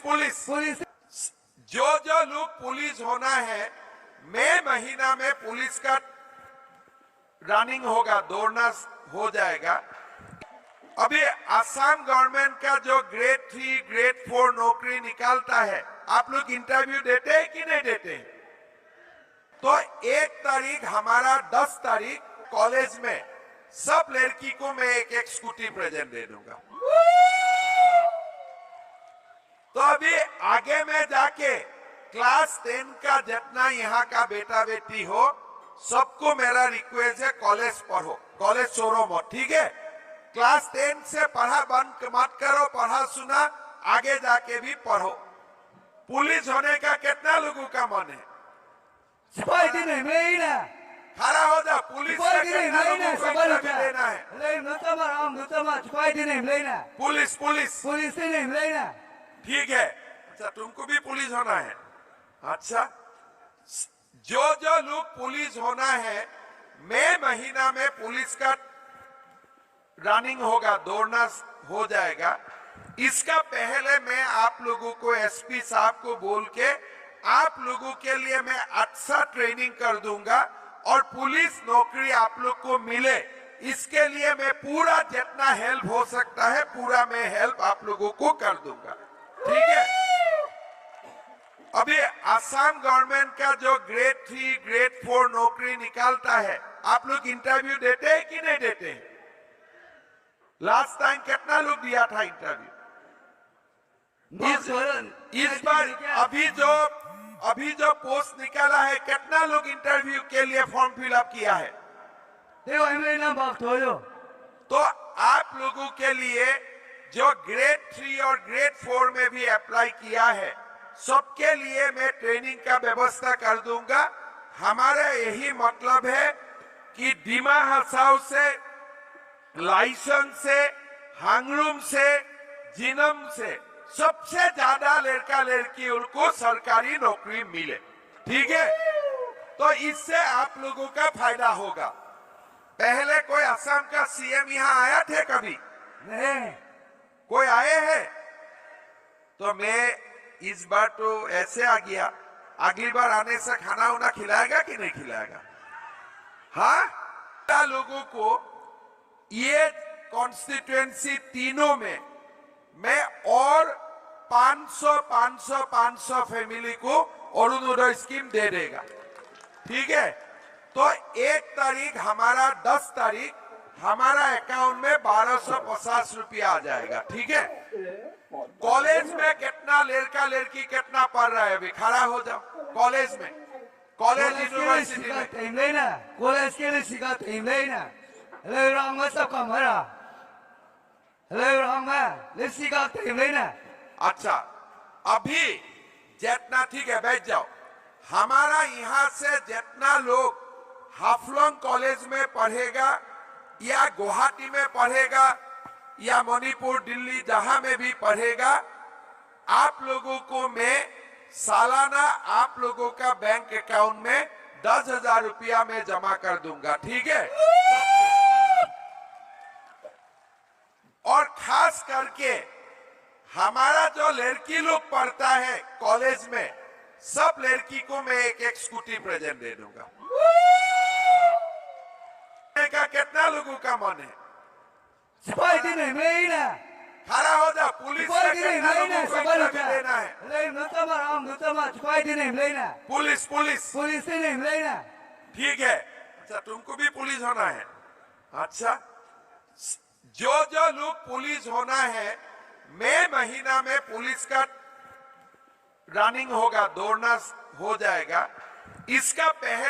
Police police जो लोग police होना है, मई महीना में पुलिस का रनिंग होगा, दौड़ना हो जाएगा। अभी असम गवर्नमेंट का जो ग्रेड 3 ग्रेड 4 नौकरी निकालता है, आप लोग इंटरव्यू देते हैं कि नहीं देते हैं? तो 1 तारीख हमारा 10 तारीख कॉलेज में सब लड़की को मैं एक स्कूटी प्रेजेंट दे दूंगा। तो अभी आगे में जाके क्लास 10 का जितना यहाँ का बेटा बेटी हो, सबको मेरा रिक्वेस्ट है, कॉलेज पढ़ो, कॉलेज छोड़ो मत, ठीक है? क्लास 10 से पढ़ा बंद मत करो, पढ़ा सुना आगे जाके भी पढ़ो। पुलिस होने का कितना लोगों का मन है? खड़ा हो जा, पुलिस का कितना लोगों को इंटरव्यू देना है? पुलिस पुलिस ठीक है। अच्छा, तुमको भी पुलिस होना है? अच्छा, जो लोग पुलिस होना है, मई महीना में पुलिस का रनिंग होगा, दौड़ना हो जाएगा। इसका पहले मैं आप लोगों को एसपी साहब को बोल के आप लोगों के लिए मैं अच्छा ट्रेनिंग कर दूंगा और पुलिस नौकरी आप लोग को मिले, इसके लिए मैं पूरा जितना हेल्प हो सकता है पूरा मैं हेल्प आप लोगों को कर दूंगा, ठीक है? अभी असम गवर्नमेंट का जो ग्रेड 3 ग्रेड 4 नौकरी निकालता है, आप लोग इंटरव्यू देते हैं कि नहीं देते हैं? लास्ट टाइम कितना लोग दिया था इंटरव्यू? इस बार अभी जो पोस्ट निकाला है, कितना लोग इंटरव्यू के लिए फॉर्म फिलअप किया है? तो आप लोगों के लिए जो ग्रेड 3 और ग्रेड 4 में भी अप्लाई किया है, सबके लिए मैं ट्रेनिंग का व्यवस्था कर दूंगा। हमारा यही मतलब है कि डिमा हसाओ से, लाइसेंस से, हांगरूम से, जिनम से सबसे ज्यादा लड़का लड़की उनको सरकारी नौकरी मिले, ठीक है? तो इससे आप लोगों का फायदा होगा। पहले कोई असम का सीएम यहाँ आया थे कभी? नहीं। कोई आए हैं? तो मैं इस बार तो ऐसे आ गया, अगली बार आने से खाना उना खिलाएगा कि नहीं खिलाएगा? हाँ, लोगों को ये कॉन्स्टिट्यूएंसी तीनों में मैं और 500 फैमिली को अरुणोदय स्कीम दे देगा, ठीक है? तो 1 तारीख हमारा 10 तारीख हमारा अकाउंट में 1250 रुपया आ जाएगा, ठीक है? कॉलेज में कितना लड़का लड़की कितना पढ़ रहा है? अभी खड़ा हो जाओ। कॉलेज में, कॉलेज यूनिवर्सिटी में कॉलेज के लिए सिखाते हैं। अच्छा, अभी जितना, ठीक है, बैठ जाओ। हमारा यहाँ से जितना लोग हाफलोंग कॉलेज में पढ़ेगा या गुवाहाटी में पढ़ेगा या मणिपुर दिल्ली जहां में भी पढ़ेगा, आप लोगों को मैं सालाना आप लोगों का बैंक अकाउंट में 10,000 रुपया में जमा कर दूंगा, ठीक है? और खास करके हमारा जो लड़की लोग पढ़ता है कॉलेज में, सब लड़की को मैं एक स्कूटी प्रेजेंट दे दूंगा। का कितना लोगों का मन है? खड़ा हो जा, पुलिस का कितना लोगों को इंटरव्यू देना है? पुलिस पुलिस ठीक है। अच्छा, तुमको भी पुलिस होना है? अच्छा, जो लोग पुलिस होना है, मई महीना में पुलिस का रनिंग होगा, दौड़ना हो जाएगा। इसका पहले